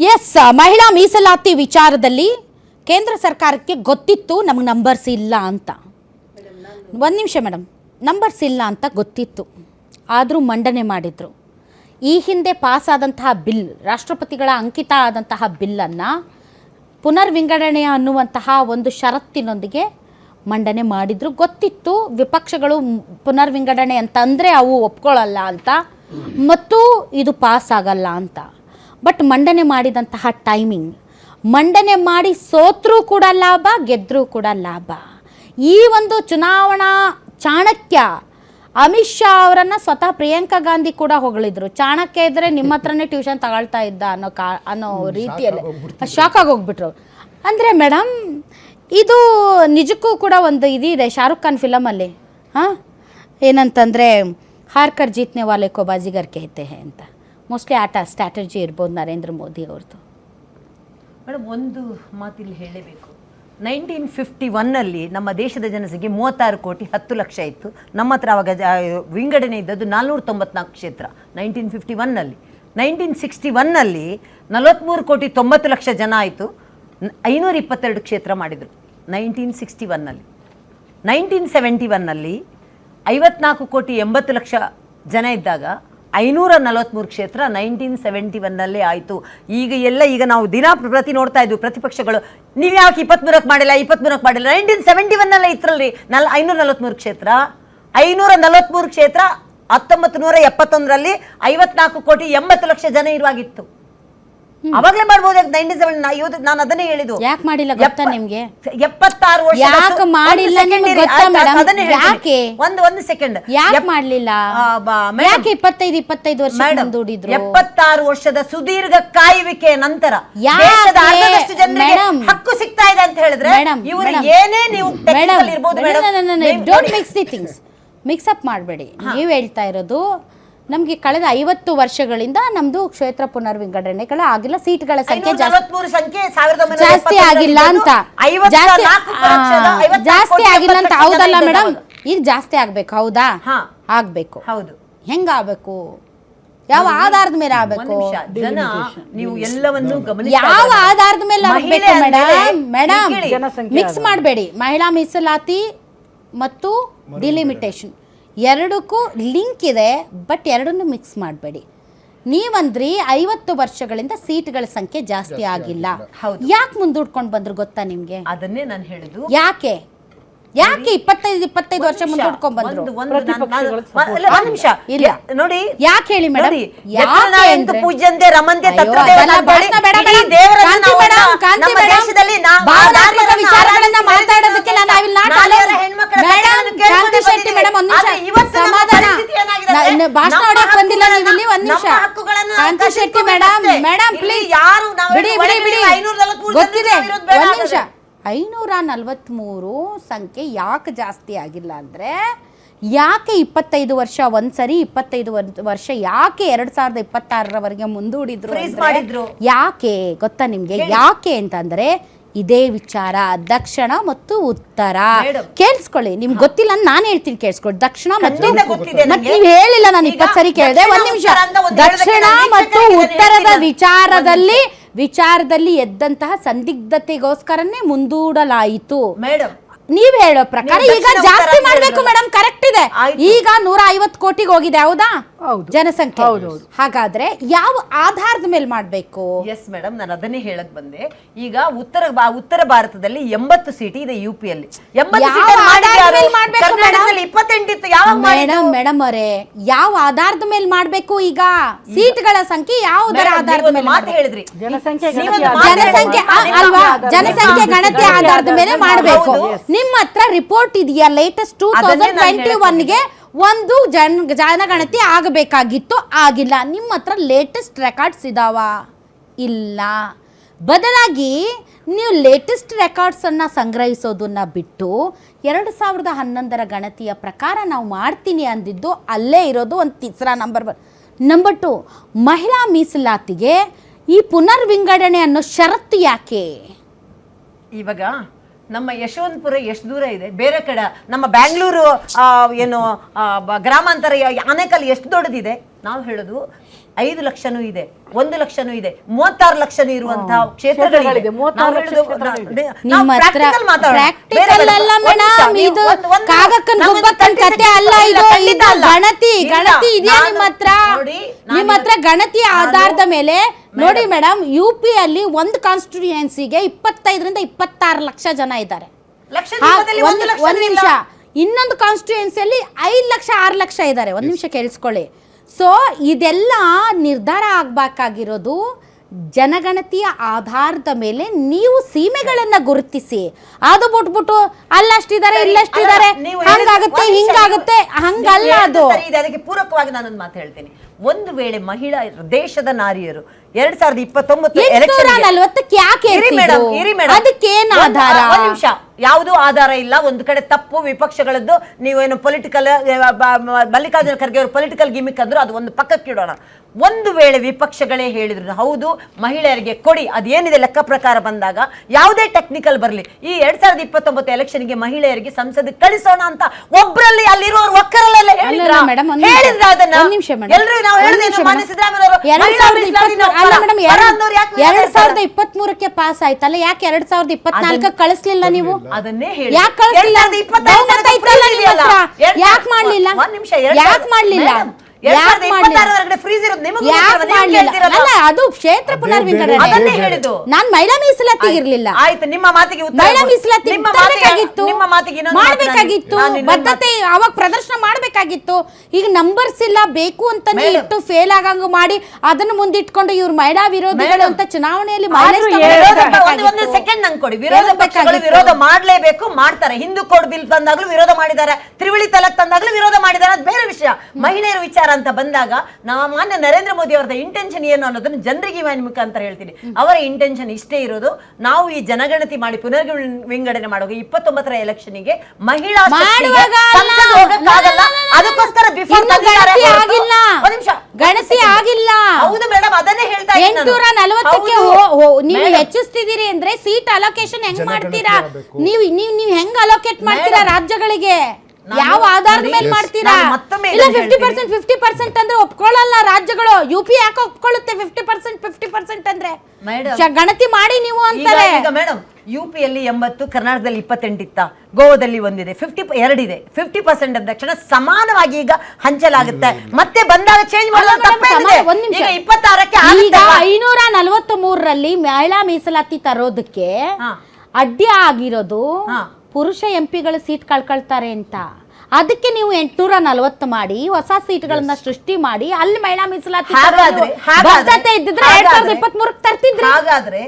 S, ಮಹಿಳಾ ಮೀಸಲಾತಿ ವಿಚಾರದಲ್ಲಿ ಕೇಂದ್ರ ಸರ್ಕಾರಕ್ಕೆ ಗೊತ್ತಿತ್ತು ನಮಗೆ ನಂಬರ್ಸ್ ಇಲ್ಲ ಅಂತ. ಒಂದು ನಿಮಿಷ ಮೇಡಮ್, ನಂಬರ್ಸ್ ಇಲ್ಲ ಅಂತ ಗೊತ್ತಿತ್ತು, ಆದರೂ ಮಂಡನೆ ಮಾಡಿದರು. ಈ ಹಿಂದೆ ಪಾಸ್ ಆದಂತಹ ಬಿಲ್, ರಾಷ್ಟ್ರಪತಿಗಳ ಅಂಕಿತ ಆದಂತಹ ಬಿಲ್ಲನ್ನು ಪುನರ್ವಿಂಗಡಣೆ ಅನ್ನುವಂತಹ ಒಂದು ಷರತ್ತಿನೊಂದಿಗೆ ಮಂಡನೆ ಮಾಡಿದರು. ಗೊತ್ತಿತ್ತು ವಿಪಕ್ಷಗಳು ಪುನರ್ವಿಂಗಡಣೆ ಅಂತಂದರೆ ಅವು ಒಪ್ಕೊಳ್ಳಲ್ಲ ಅಂತ, ಮತ್ತು ಇದು ಪಾಸ್ ಆಗಲ್ಲ ಅಂತ. ಬಟ್ ಮಂಡನೆ ಮಾಡಿದಂತಹ ಟೈಮಿಂಗ್, ಮಂಡನೆ ಮಾಡಿ ಸೋತ್ರೂ ಕೂಡ ಲಾಭ, ಗೆದ್ದರೂ ಕೂಡ ಲಾಭ. ಈ ಒಂದು ಚುನಾವಣಾ ಚಾಣಕ್ಯ ಅಮಿತ್ ಶಾ ಅವರನ್ನು ಸ್ವತಃ ಪ್ರಿಯಾಂಕಾ ಗಾಂಧಿ ಕೂಡ ಹೊಗಳಿದ್ರು. ಚಾಣಕ್ಯ ಇದ್ದರೆ ನಿಮ್ಮ ಹತ್ರನೇ ಟ್ಯೂಷನ್ ತಗೊಳ್ತಾ ಇದ್ದ ಅನ್ನೋ ರೀತಿಯಲ್ಲಿ ಶಾಕ್ ಆಗೋಗ್ಬಿಟ್ರು. ಅಂದರೆ ಮೇಡಮ್, ಇದು ನಿಜಕ್ಕೂ ಕೂಡ ಒಂದು ಇದಿದೆ ಶಾರುಖ್ ಖಾನ್ ಫಿಲಮಲ್ಲಿ, ಏನಂತಂದರೆ ಹಾರ್ಕರ್ ಜೀತ್ನೆ ವಾಲೆ ಕೋ ಬಾಜಿಗರ್ ಕೇತೆ ಹೇ ಅಂತ. ಮೋಸ್ಟ್ಲಿ ಸ್ಟ್ರಾಟಜಿ ಇರ್ಬೋದು ನರೇಂದ್ರ ಮೋದಿ ಅವ್ರದ್ದು. ಮೇಡಮ್, ಒಂದು ಮಾತಿಲ್ಲಿ ಹೇಳಬೇಕು. 1951ನಲ್ಲಿ ನಮ್ಮ ದೇಶದ ಜನಸಂಖ್ಯೆ 36 ಕೋಟಿ 10 ಲಕ್ಷ ಇತ್ತು. ನಮ್ಮ ಹತ್ರ ಆವಾಗ ವಿಂಗಡಣೆ ಇದ್ದದ್ದು 494 ಕ್ಷೇತ್ರ 1951ನಲ್ಲಿ. 1961ನಲ್ಲಿ 43 ಕೋಟಿ 90 ಲಕ್ಷ ಜನ ಆಯಿತು, 522 ಕ್ಷೇತ್ರ ಮಾಡಿದರು 1961ನಲ್ಲಿ. 1971ನಲ್ಲಿ 54 ಕೋಟಿ 80 ಲಕ್ಷ ಜನ ಇದ್ದಾಗ 543 ಕ್ಷೇತ್ರ 1971ನಲ್ಲಿ ಆಯಿತು. ಈಗ ನಾವು ದಿನ ಪ್ರತಿ ನೋಡ್ತಾ ಇದ್ವಿ ಪ್ರತಿಪಕ್ಷಗಳು, ನೀವು ಯಾಕೆ 23ಕ್ಕೆ ಮಾಡಿಲ್ಲ 1971ನಲ್ಲೇ ಇತ್ತರಲ್ರಿ 543 ಕ್ಷೇತ್ರ. 543 ಕ್ಷೇತ್ರ 1971ರಲ್ಲಿ 54 ಕೋಟಿ 80 ಲಕ್ಷ ಜನ ಇರುವಾಗಿತ್ತು. ಅವಾಗಲೇ ಮಾಡ್ಬೋದು. 97 ನಾನು ಅದನ್ನೇ ಹೇಳಿದ್ದು. ಯಾಕೆ ಮಾಡಿಲ್ಲ ಗೊತ್ತಾ ನಿಮಗೆ? 76 ವರ್ಷ ಯಾಕೆ ಮಾಡಿಲ್ಲ ನಿಮಗೆ ಗೊತ್ತಾ ಮೇಡಮ್? ಯಾಕೆ ಒಂದು ಸೆಕೆಂಡ್ ಯಾಕೆ ಮಾಡಲಿಲ್ಲ? ಯಾಕೆ 25 ವರ್ಷ ಮುಂದೂಡಿದ್ರು? 76 ವರ್ಷದ ಸುದೀರ್ಘ ಕಾಯುವಿಕೆ ನಂತರ ದೇಶದ ಅರ್ಧದಷ್ಟು ಜನರಿಗೆ ಹಕ್ಕು ಸಿಗ್ತಾ ಇದೆ ಅಂತ ಹೇಳಿದ್ರೆ ಇವರು ಏನೇ ನೀವು ಟೆಕ್ನಿಕಲ್ ಇರಬಹುದು madam, don't mix the things, mix up ಮಾಡಬೇಡಿ. ನೀವು ಹೇಳ್ತಾ ಇರೋದು ನಮಗೆ ಕಳೆದ 50 ವರ್ಷಗಳಿಂದ ನಮ್ದು ಕ್ಷೇತ್ರ ಪುನರ್ವಿಂಗಡಣೆಗಳ ಆಗಿಲ್ಲ, ಸೀಟ್ಗಳ ಸಂಖ್ಯೆ ಜಾಸ್ತಿ ಆಗಿಲ್ಲ ಅಂತ. ಜಾಸ್ತಿ ಆಗಿಲ್ಲ ಅಂತ ಹೌದಲ್ಲ ಮೇಡಮ್? ಈಗ ಜಾಸ್ತಿ ಆಗ್ಬೇಕು, ಹೌದಾ? ಆಗ್ಬೇಕು. ಹೌದು. ಹೆಂಗಾಗಬೇಕು? ಯಾವ ಆಧಾರದ ಮೇಲೆ ಆಗ್ಬೇಕು? ನೀವು ಎಲ್ಲವನ್ನೂ ಯಾವ ಆಧಾರದ ಮೇಲೆ ಆಗ್ಬೇಕು ಮೇಡಮ್? ಮೇಡಮ್, ಮಿಕ್ಸ್ ಮಾಡಬೇಡಿ. ಮಹಿಳಾ ಮೀಸಲಾತಿ ಮತ್ತು ಡಿಲಿಮಿಟೇಷನ್ ಎರಡಕ್ಕೂ ಲಿಂಕ್ ಇದೆ, ಬಟ್ ಎರಡನ್ನೂ ಮಿಕ್ಸ್ ಮಾಡಬೇಡಿ. ನೀವಂದ್ರಿ 50 ವರ್ಷಗಳಿಂದ ಸೀಟ್ಗಳ ಸಂಖ್ಯೆ ಜಾಸ್ತಿ ಆಗಿಲ್ಲ. ಯಾಕೆ ಮುಂದೂಡ್ಕೊಂಡು ಬಂದ್ರು ಗೊತ್ತಾ ನಿಮ್ಗೆ? ಅದನ್ನೇ ನಾನು ಹೇಳಿದ್ದು. ಯಾಕೆ 25 ವರ್ಷ ಮುಂದೂಡ್ಕೊಂಡು ಬಂದ್ರು? ಇಲ್ಲ ನೋಡಿ, ಯಾಕೆ ಹೇಳಿ ಮೇಡಮ್? ಪೂಜ್ಯಂತೆ ರಮಂತೆ ವಿಚಾರಗಳನ್ನ ಮಾತಾಡೋದಕ್ಕೆ ಭಾಷಣ ಹೊಡಕ್ ಬಂದಿಲ್ಲ ನೀವು ಇಲ್ಲಿ. ಒಂದ್ ನಿಮಿಷ ಕಾಂತಿ ಶೆಟ್ಟಿ ಮೇಡಮ್, ಪ್ಲೀಸ್ ಬಿಡಿ ಬಿಡಿ ಬಿಡಿ, ಗೊತ್ತಿದೆ. ಒಂದ್ ನಿಮಿಷ. 543 ಸಂಖ್ಯೆ ಯಾಕೆ ಜಾಸ್ತಿ ಆಗಿಲ್ಲ ಅಂದರೆ, ಯಾಕೆ 25 ವರ್ಷ ಒಂದ್ಸರಿ, 25 ವರ್ಷ ಯಾಕೆ 2026ರವರೆಗೆ ಮುಂದೂಡಿದ್ರು? ಯಾಕೆ ಗೊತ್ತಾ ನಿಮ್ಗೆ? ಯಾಕೆ ಅಂತಂದ್ರೆ ಇದೇ ವಿಚಾರ, ದಕ್ಷಿಣ ಮತ್ತು ಉತ್ತರ. ಕೇಳಿಸ್ಕೊಳ್ಳಿ, ನಿಮ್ಗೆ ಗೊತ್ತಿಲ್ಲ ನಾನು ಹೇಳ್ತೀನಿ, ಕೇಳಿಸ್ಕೊಳ್ಳಿ. ದಕ್ಷಿಣ ಮತ್ತು ನೀವು ಹೇಳಿಲ್ಲ, ನಾನು 20 ಸರಿ ಕೇಳಿದೆ. ಒಂದ್ ನಿಮಿಷ. ದಕ್ಷಿಣ ಮತ್ತು ಉತ್ತರದ ವಿಚಾರದಲ್ಲಿ ಎದ್ದಂತಹ ಸಂದಿಗ್ಧತೆಗೋಸ್ಕರನೇ ಮುಂದೂಡಲಾಯಿತು ಮೇಡಮ್. ನೀವ್ ಹೇಳೋ ಪ್ರಕಾರ ಈಗ ಜಾಸ್ತಿ ಮಾಡ್ಬೇಕು ಮೇಡಮ್, ಕರೆಕ್ಟ್ ಇದೆ. ಈಗ 150 ಕೋಟಿಗೆ ಹೋಗಿದೆ, ಹೌದಾ ಜನಸಂಖ್ಯೆ? ಹಾಗಾದ್ರೆ ಯಾವ ಆಧಾರದ ಮೇಲೆ ಮಾಡ್ಬೇಕು? ಎಸ್ ಮೇಡಮ್, ನಾನು ಅದನ್ನೇ ಹೇಳಕ್ ಬಂದೆ. ಈಗ ಉತ್ತರ ಭಾರತದಲ್ಲಿ 80 ಸೀಟ್ ಇದೆ, ಯುಪಿಯಲ್ಲಿ 28 ಇತ್ತು. ಮೇಡಮ್ ಅವರೇ, ಯಾವ ಆಧಾರದ ಮೇಲೆ ಮಾಡ್ಬೇಕು? ಈಗ ಸೀಟ್ಗಳ ಸಂಖ್ಯೆ ಯಾವುದರ ಆಧಾರದ ಮೇಲೆ ಹೇಳಿದ್ರಿ? ಜನಸಂಖ್ಯೆ ಅಲ್ವಾ? ಜನಸಂಖ್ಯೆ ಗಣತಿ ಆಧಾರದ ಮೇಲೆ ಮಾಡಬೇಕು. ನಿಮ್ಮ ಹತ್ರ ರಿಪೋರ್ಟ್ ಇದೆಯಾ ಲೇಟೆಸ್ಟ್ 2021ಗೆ ಒಂದು ಜನಗಣತಿ ಆಗಬೇಕಾಗಿತ್ತು, ಆಗಿಲ್ಲ. ನಿಮ್ಮ ಹತ್ರ ಲೇಟೆಸ್ಟ್ ರೆಕಾರ್ಡ್ಸ್ ಇದಾವ? ಇಲ್ಲ. ಬದಲಾಗಿ ನೀವು ಲೇಟೆಸ್ಟ್ ರೆಕಾರ್ಡ್ಸನ್ನು ಸಂಗ್ರಹಿಸೋದನ್ನ ಬಿಟ್ಟು 2011ರ ಗಣತಿಯ ಪ್ರಕಾರ ನಾವು ಮಾಡ್ತೀನಿ ಅಂದಿದ್ದು ಅಲ್ಲೇ ಇರೋದು ಒಂದು ತಿಸ್ರಾ ನಂಬರ್ 2. ಮಹಿಳಾ ಮೀಸಲಾತಿಗೆ ಈ ಪುನರ್ವಿಂಗಡಣೆ ಅನ್ನೋ ಷರತ್ತು ಯಾಕೆ? ಇವಾಗ ನಮ್ಮ ಯಶವಂತಪುರ ಎಷ್ಟು ದೂರ ಇದೆ, ಬೇರೆ ಕಡೆ ನಮ್ಮ ಬ್ಯಾಂಗ್ಳೂರು ಗ್ರಾಮಾಂತರ ಆನೇಕಲ್ ಎಷ್ಟು ದೊಡ್ಡದಿದೆ. ನಾವು ಹೇಳೋದು 5 ಲಕ್ಷನೂ ಇದೆ, 1 ಲಕ್ಷನೂ ಇದೆ, 36 ಲಕ್ಷನೂ ಇರುವಂತಹ ಕ್ಷೇತ್ರಗಳಿದೆ. ನಿಮ್ಮ ಹತ್ರ ಪ್ರಾಕ್ಟಿಕಲ್ ಅಲ್ಲ ಮೇಡಮ್, ಇದು ಕಾಗಕ್ಕನ್ ಗುಬ್ಬಕ್ಕನ್ ಕತೆ ಅಲ್ಲ, ಇದು ಗಣತಿ ಇದೆಯಾ ನಿಮ್ಮ ಹತ್ರ? ನಿಮ್ಮ ಹತ್ರ ಗಣತಿ ಆಧಾರದ ಮೇಲೆ ನೋಡಿ ಮೇಡಮ್, UP ಅಲ್ಲಿ ಒಂದು ಕಾನ್ಸ್ಟಿಟ್ಯೂಯೆನ್ಸಿಗೆ 25 ರಿಂದ 26 ಲಕ್ಷ ಜನ ಇದ್ದಾರೆ. ಒಂದ್ ನಿಮಿಷ, ಇನ್ನೊಂದು ಕಾನ್ಸ್ಟಿಟ್ಯೂಯೆನ್ಸಿಯಲ್ಲಿ 5 ಲಕ್ಷ 6 ಲಕ್ಷ ಇದ್ದಾರೆ. ಒಂದ್ ನಿಮಿಷ ಕೇಳಿಸ್ಕೊಳ್ಳಿ. ಸೊ ಇದೆಲ್ಲ ನಿರ್ಧಾರ ಆಗ್ಬೇಕಾಗಿರೋದು ಜನಗಣತಿಯ ಆಧಾರದ ಮೇಲೆ ನೀವು ಸೀಮೆಗಳನ್ನ ಗುರುತಿಸಿ. ಅದು ಬಿಟ್ಬಿಟ್ಟು ಅಲ್ಲಷ್ಟಿದ್ದಾರೆ ಇಲ್ಲಷ್ಟಿದ್ದಾರೆ ಹಂಗಾಗುತ್ತೆ ಹಿಂಗಾಗುತ್ತೆ, ಹಂಗಲ್ಲ ಅದು. ಅದಕ್ಕೆ ಪೂರಕವಾಗಿ ನಾನೊಂದು ಮಾತು ಹೇಳ್ತೀನಿ. ಒಂದು ವೇಳೆ ಮಹಿಳಾ ದೇಶದ ನಾರಿಯರು 2029 ಅದಕ್ಕೇನು ಆಧಾರ? ಒಂದ್ ನಿಮಿಷ, ಯಾವುದೂ ಆಧಾರ ಇಲ್ಲ. ಒಂದು ಕಡೆ ತಪ್ಪು ವಿಪಕ್ಷಗಳದ್ದು, ನೀವೇನು ಪೊಲಿಟಿಕಲ್ ಮಲ್ಲಿಕಾರ್ಜುನ ಖರ್ಗೆ ಅವರು ಪೊಲಿಟಿಕಲ್ ಗಿಮಿಕ್ ಅಂದ್ರು, ಅದು ಒಂದು ಪಕ್ಕಕ್ಕೆ ಇಡೋಣ. ಒಂದು ವೇಳೆ ವಿಪಕ್ಷಗಳೇ ಹೇಳಿದ್ರು ಹೌದು ಮಹಿಳೆಯರಿಗೆ ಕೊಡಿ, ಅದೇನಿದೆ ಲೆಕ್ಕ ಪ್ರಕಾರ ಬಂದಾಗ ಯಾವುದೇ ಟೆಕ್ನಿಕಲ್ ಬರಲಿ, ಈ 2029 ಎಲೆಕ್ಷನ್ಗೆ ಮಹಿಳೆಯರಿಗೆ ಸಂಸದಕ್ಕೆ ಕಳಿಸೋಣ ಅಂತ ಒಬ್ಬರಲ್ಲಿ ಅಲ್ಲಿರೋರು ಒಕ್ಕರಲ್ಲೆಲ್ಲ ಹೇಳಿದ್ರ ಅದನ್ನ? ಎಲ್ಲರೂ ನಾವು ಹೇಳಿದ್ರೆ ಮಾನ್ಯ ಸಿದ್ದರಾಮಯ್ಯ ಅವರು 2023ಕ್ಕೆ ಪಾಸ್ ಆಯ್ತಲ್ಲ, ಯಾಕೆ 2024 ಕಳಿಸ್ಲಿಲ್ಲ ನೀವು? ಅದನ್ನೇ ಯಾಕೆ ಕಳಿಸ್ಲಿಲ್ಲ? ಯಾಕೆ ಮಾಡ್ಲಿಲ್ಲ? ಯಾಕೆ ಮಾಡ್ಲಿಲ್ಲ? ಅದು ಕ್ಷೇತ್ರ ಪುನರ್ವಿಂಗಡಣೆ. ನಾನ್ ಮಹಿಳಾ ಮೀಸಲಾತಿ ಇರ್ಲಿಲ್ಲ. ಆಯ್ತು, ನಿಮ್ಮ ಮಾತಿಗೆ ಮಹಿಳಾ ಮೀಸಲಾತಿ ಮಾಡ್ಬೇಕಾಗಿತ್ತು, ಬದ್ಧತೆ ಅವಾಗ ಪ್ರದರ್ಶನ ಮಾಡ್ಬೇಕಾಗಿತ್ತು. ಈಗ ನಂಬರ್ಸ್ ಇಲ್ಲ ಬೇಕು ಅಂತಾನೆ ಇಟ್ಟು ಫೇಲ್ ಆಗಂಗ ಮಾಡಿ ಅದನ್ನು ಮುಂದಿಟ್ಕೊಂಡು ಇವ್ರು ಮಹಿಳಾ ವಿರೋಧಿಗಳು ಅಂತ ಚುನಾವಣೆಯಲ್ಲಿ ಒಂದು ಸೆಕೆಂಡ್ ನಂಗೆ ಕೊಡಿ. ವಿರೋಧ ಪಕ್ಷಗಳು ವಿರೋಧ ಮಾಡ್ಲೇಬೇಕು, ಮಾಡ್ತಾರೆ. ಹಿಂದೂ ಕೋಡ್ ಬಿಲ್ ತಂದಾಗ್ಲೂ ವಿರೋಧ ಮಾಡಿದ್ದಾರೆ, ತ್ರಿವಳಿ ತಲಾಕ್ ತಂದಾಗ್ಲೂ ವಿರೋಧ ಮಾಡಿದ್ದಾರೆ, ಅದು ಬೇರೆ ವಿಷಯ. ಮಹಿಳೆಯರ ವಿಚಾರ ಅಂತ ಬಂದಾಗ ನಾವು ಮಾನ್ಯ ನರೇಂದ್ರ ಮೋದಿ ಅವರ ಇಂಟೆನ್ಷನ್ ಏನು ಅನ್ನೋದನ್ನು ಜನರಿಗೆ ಮುಖಾಂತರ ಹೇಳ್ತೀನಿ. ಅವರ ಇಂಟೆನ್ಷನ್ ಇಷ್ಟೇ ಇರೋದು, ನಾವು ಈ ಜನಗಣತಿ ಮಾಡಿ ಪುನರ್ವಿಂಗಡಣೆ ಮಾಡುವಾಗ 29ರ ಎಲೆಕ್ಷನ್ಗೆ ಮಹಿಳಾ ಅದಕ್ಕೋಸ್ಕರ ಗಣತಿ ಆಗಿಲ್ಲ. ಹೌದು ಮೇಡಮ್, ಅದನ್ನೇ ಹೇಳ್ತಾ 840ಕ್ಕೆ ನೀವು ಹೆಚ್ಚಿಸ್ತಿದ್ದೀರಿ ಅಂದ್ರೆ ಸೀಟ್ ಅಲೋಕೇಶನ್ ಹೆಂಗ್ ಮಾಡ್ತೀರಾ? ನೀವು ಹೆಂಗ್ ಅಲೋಕೇಟ್ ಮಾಡ್ತೀರಾ ರಾಜ್ಯಗಳಿಗೆ? ಯಾವ ಆಧಾರದ ಮೇಲೆ ಮಾಡ್ತೀರಾ? ಇಲ್ಲ 50% ಅಂದ್ರೆ ಒಪ್ಕೊಳ್ಳಲ್ಲ ರಾಜ್ಯಗಳು. UP ಯಾಕೆ ಒಪ್ಕೊಳ್ಳುತ್ತೆ 50% ಅಂದ್ರೆ? ಗಣತಿ ಮಾಡಿ ನೀವು ಅಂತಾರೆ. ಈಗ ಮೇಡಮ್ UPಯಲ್ಲಿ 80, ಕರ್ನಾಟಕದಲ್ಲಿ 28 ಇತ್ತ, ಗೋವಾದಲ್ಲಿ ಒಂದಿದೆ, 52 ಇದೆ. 50% ಅಂದ ತಕ್ಷಣ ಸಮಾನವಾಗಿ ಈಗ ಹಂಚಲಾಗುತ್ತೆ. ಮತ್ತೆ ಬಂದಾಗ ಚೇಂಜ್ ಮಾಡೋದು ತಪ್ಪೇನಿದೆ? ಈಗ 26ಕ್ಕೆ ಈಗ 543ರಲ್ಲಿ ಮಹಿಳಾ ಮೀಸಲಾತಿ ತರೋದಕ್ಕೆ ಅಡ್ಡಿ ಆಗಿರೋದು ಪುರುಷ ಎಂಪಿಗಳ ಸೀಟ್ ಕಳ್ಕೊಳ್ತಾರೆ ಅಂತ. ಅದಕ್ಕೆ ನೀವು 840 ಮಾಡಿ ಹೊಸ ಸೀಟ್ಗಳನ್ನ ಸೃಷ್ಟಿ ಮಾಡಿ ಅಲ್ಲಿ ಮಹಿಳಾ ಮೀಸಲಾತಿ ಬದ್ಧತೆ ಇದ್ದಿದ್ರೆ 2023ಕ್ಕೆ ತರ್ತಿದ್ರಿ. ಹಾಗಾದ್ರೆ